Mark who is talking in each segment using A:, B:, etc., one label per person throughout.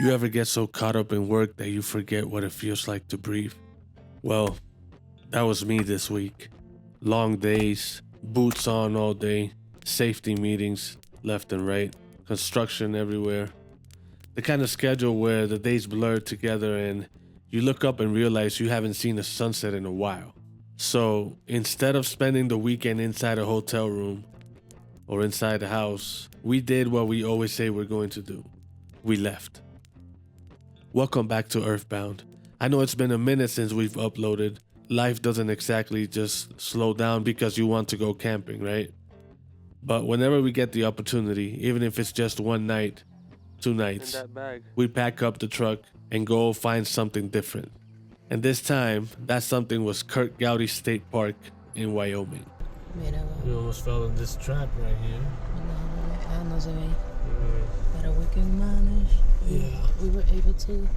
A: You ever get so caught up in work that you forget what it feels like to breathe? Well, that was me this week. Long days, boots on all day, safety meetings left and right, construction everywhere. The kind of schedule where the days blur together and you look up and realize you haven't seen a sunset in a while. So instead of spending the weekend inside a hotel room or inside the house, we did what we always say we're going to do. We left. Welcome back to Earthbound. I know it's been a minute since we've uploaded. Life doesn't exactly just slow down because you want to go camping, right? But whenever we get the opportunity, even if it's just one night, 2 nights, we pack up the truck and go find something different. And this time, that something was Cowboy State Park in Wyoming.
B: Mira,
A: We almost fell in this trap right here.
B: no se ve. Pero we can manage.
A: Yeah.
B: We were able to.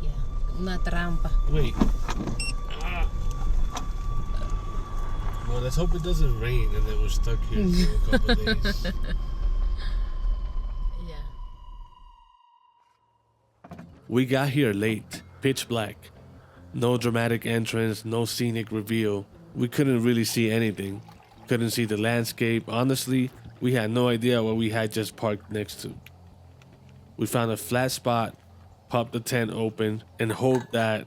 B: Yeah. Una trampa.
A: Wait. Well, let's hope it doesn't rain and then we're stuck here for a couple of days.
B: Yeah.
A: We got here late, pitch black. No dramatic entrance, no scenic reveal. We couldn't really see anything. Couldn't see the landscape. Honestly, we had no idea what we had just parked next to. We found a flat spot, popped the tent open, and hoped that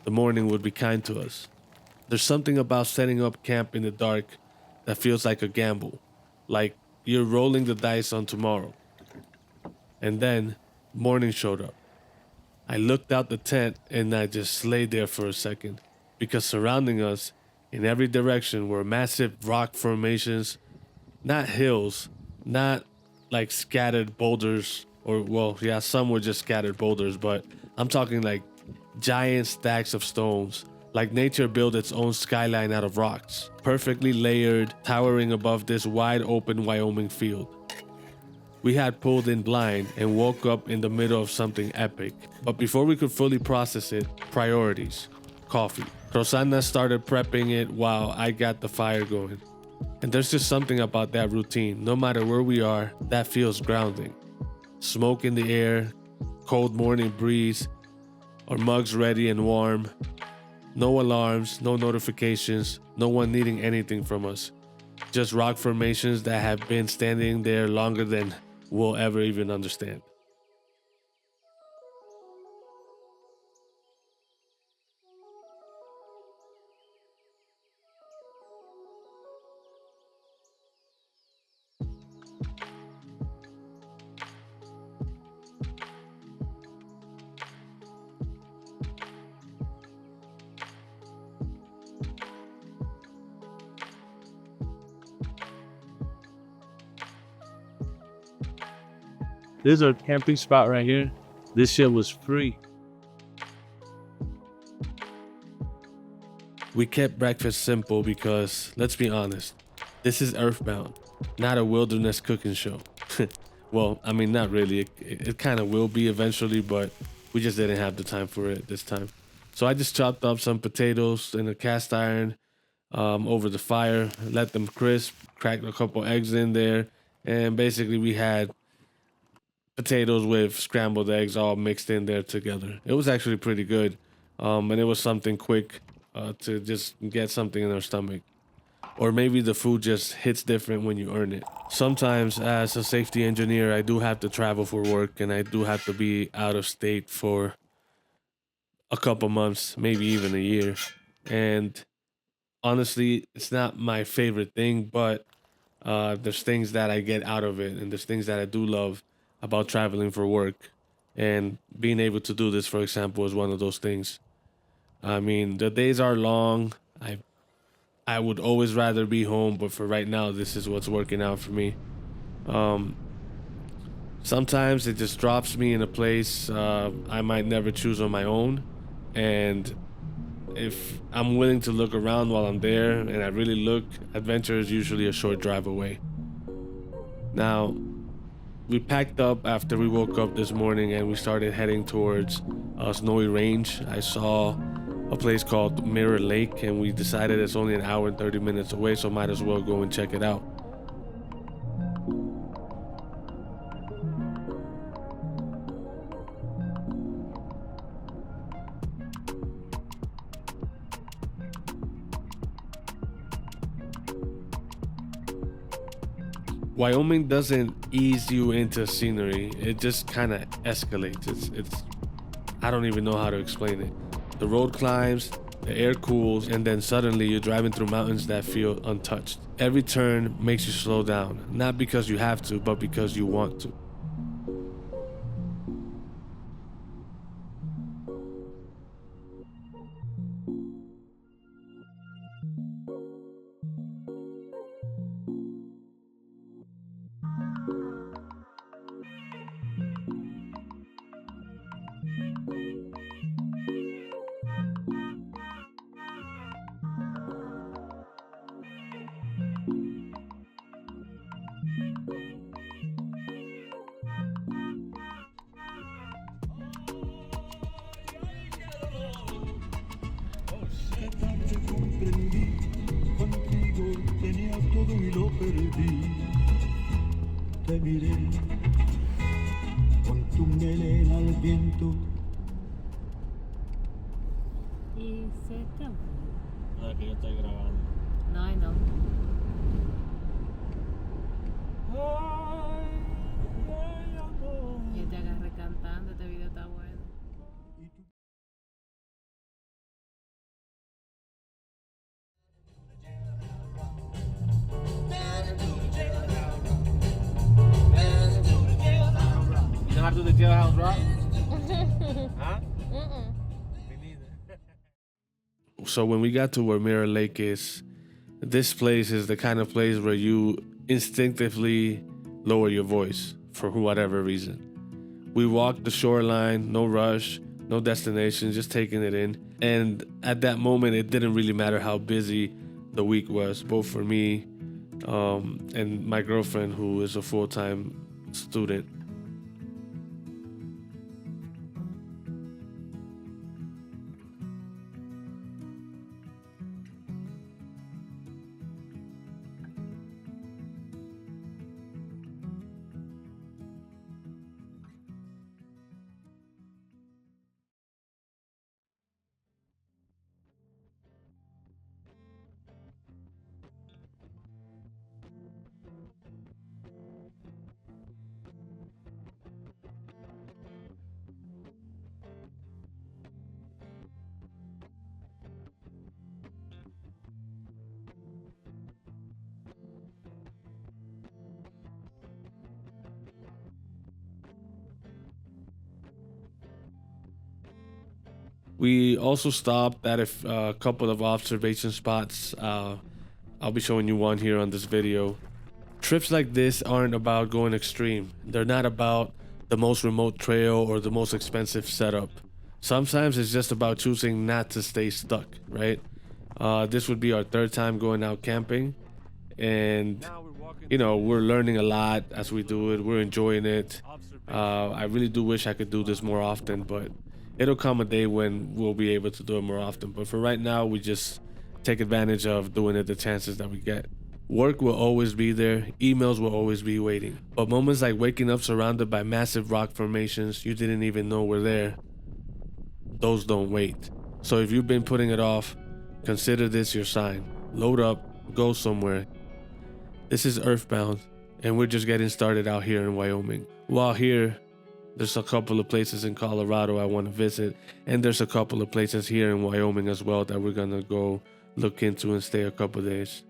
A: the morning would be kind to us. There's something about setting up camp in the dark that feels like a gamble, like you're rolling the dice on tomorrow. And then morning showed up. I looked out the tent and I just lay there for a second because surrounding us in every direction were massive rock formations, not hills, not like scattered boulders or, well, yeah, some were just scattered boulders, but I'm talking like giant stacks of stones, like nature built its own skyline out of rocks, perfectly layered, towering above this wide open Wyoming field. We had pulled in blind and woke up in the middle of something epic. But before we could fully process it, priorities. Coffee. Rosanna started prepping it while I got the fire going. And there's just something about that routine. No matter where we are, that feels grounding. Smoke in the air, cold morning breeze, our mugs ready and warm. No alarms, no notifications, no one needing anything from us. Just rock formations that have been standing there longer than we'll ever even understand. This is our camping spot right here. This shit was free. We kept breakfast simple because, let's be honest, this is Earthbound, not a wilderness cooking show. Well, I mean, not really. It kind of will be eventually, but we just didn't have the time for it this time. So I just chopped up some potatoes in a cast iron over the fire, let them crisp, cracked a couple eggs in there, and basically we had potatoes with scrambled eggs all mixed in there together. It was actually pretty good. And it was something quick to just get something in our stomach. Or maybe the food just hits different when you earn it. Sometimes as a safety engineer, I do have to travel for work and I do have to be out of state for a couple months, maybe even a year. And honestly, it's not my favorite thing, but there's things that I get out of it and there's things that I do love about traveling for work, and being able to do this, for example, is one of those things. I mean, the days are long. I would always rather be home, but for right now, this is what's working out for me. Sometimes it just drops me in a place I might never choose on my own, and if I'm willing to look around while I'm there and I really look, adventure is usually a short drive away. Now, we packed up after we woke up this morning and we started heading towards a snowy range. I saw a place called Mirror Lake and we decided it's only an hour and 30 minutes away, so might as well go and check it out. Wyoming doesn't ease you into scenery. It just kind of escalates. It's I don't even know how to explain it. The road climbs, the air cools, and then suddenly you're driving through mountains that feel untouched. Every turn makes you slow down, not because you have to, but because you want to.
C: Contigo tenía todo y lo perdí. Te miré con tu melena al viento.
B: Y se acabó.
A: Ah, que yo estoy grabando.
B: No, I know. Yo te agarré cantando, este video está bueno.
A: You know how to do the jailhouse rock? Huh? So when we got to where Mirror Lake is, this place is the kind of place where you instinctively lower your voice for whatever reason. We walked the shoreline, no rush, no destination, just taking it in. And at that moment, it didn't really matter how busy the week was, both for me and my girlfriend, who is a full-time student. We also stopped at a couple of observation spots. I'll be showing you one here on this video. Trips like this aren't about going extreme. They're not about the most remote trail or the most expensive setup. Sometimes it's just about choosing not to stay stuck, right? This would be our third time going out camping, and you know, we're learning a lot as we do it. We're enjoying it. I really do wish I could do this more often, but it'll come a day when we'll be able to do it more often. But for right now, we just take advantage of doing it the chances that we get. Work will always be there, emails will always be waiting. But moments like waking up surrounded by massive rock formations you didn't even know were there, those don't wait. So if you've been putting it off, consider this your sign. Load up, go somewhere. This is Earthbound, and we're just getting started out here in Wyoming. While here, there's a couple of places in Colorado I want to visit, and there's a couple of places here in Wyoming as well that we're gonna go look into and stay a couple days.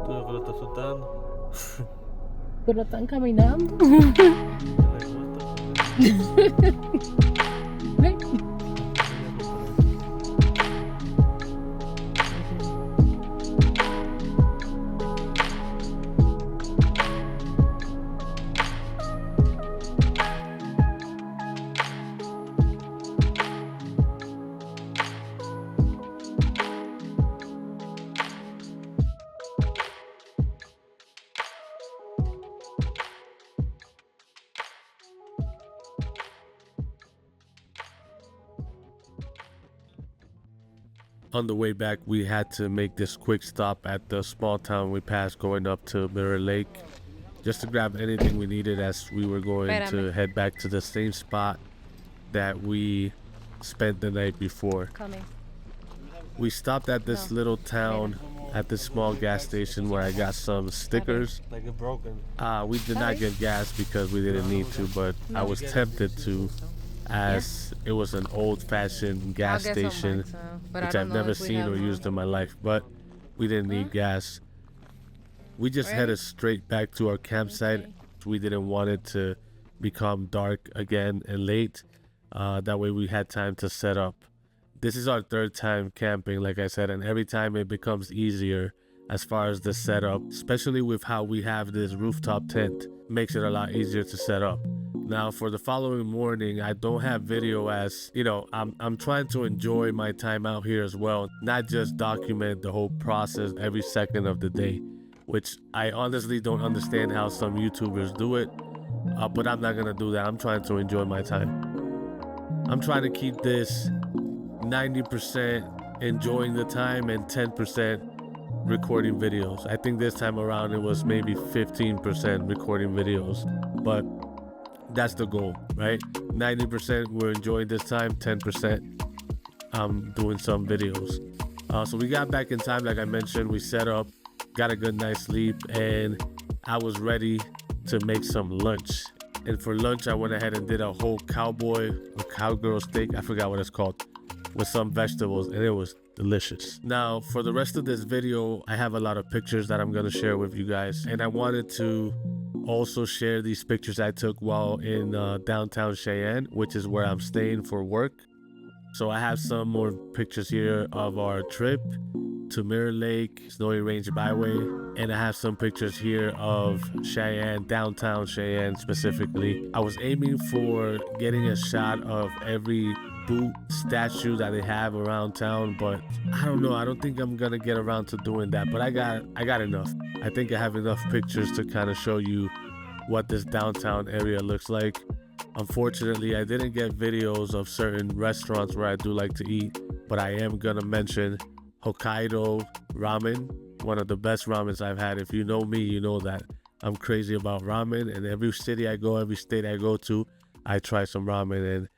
A: Tú lo que lo estás soltando.
B: Pero están caminando. Ven.
A: On the way back, we had to make this quick stop at the small town we passed going up to Mirror Lake, just to grab anything we needed as we were going to head back to the same spot that we spent the night before.
B: Coming.
A: We stopped at this little town at this small gas station where I got some stickers.
C: Like it broken.
A: We did not get gas because we didn't need to, but I was tempted to, as it was an old-fashioned gas station, which I've never seen or used in my life, but we didn't need gas. We just headed straight back to our campsite. We didn't want it to become dark again and late. That way we had time to set up. This is our third time camping, like I said, and every time it becomes easier as far as the setup, especially with how we have this rooftop tent, makes it a lot easier to set up. Now for the following morning, I don't have video, as you know, I'm trying to enjoy my time out here as well, not just document the whole process every second of the day, which I honestly don't understand how some YouTubers do it, but I'm not gonna do that. I'm trying to enjoy my time. I'm trying to keep this 90% enjoying the time and 10% recording videos. I think this time around it was maybe 15% recording videos, but that's the goal, right? 90% we're enjoying this time, 10% I'm doing some videos. So we got back in time, like I mentioned. We set up, got a good night's sleep, and I was ready to make some lunch. And for lunch, I went ahead and did a whole cowboy or cowgirl steak, I forgot what it's called, with some vegetables, and it was delicious. Now for the rest of this video, I have a lot of pictures that I'm gonna share with you guys, and I wanted to also share these pictures I took while in downtown Cheyenne, which is where I'm staying for work. So I have some more pictures here of our trip to Mirror Lake, Snowy Range Byway, and I have some pictures here of Cheyenne, downtown Cheyenne specifically. I was aiming for getting a shot of every boot statue that they have around town, but I don't know, I don't think I'm gonna get around to doing that, but I got enough. I think I have enough pictures to kind of show you what this downtown area looks like. Unfortunately, I didn't get videos of certain restaurants where I do like to eat, but I am gonna mention Hokkaido ramen, one of the best ramens I've had. If you know me, you know that I'm crazy about ramen, and every city I go, every state I go to, I try some ramen. And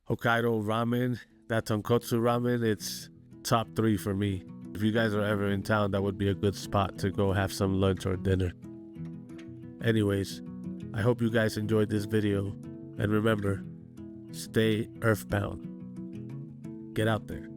A: Hokkaido ramen, that tonkotsu ramen, it's top 3 for me. If you guys are ever in town, that would be a good spot to go have some lunch or dinner. Anyways, I hope you guys enjoyed this video, and remember, stay earthbound. Get out there.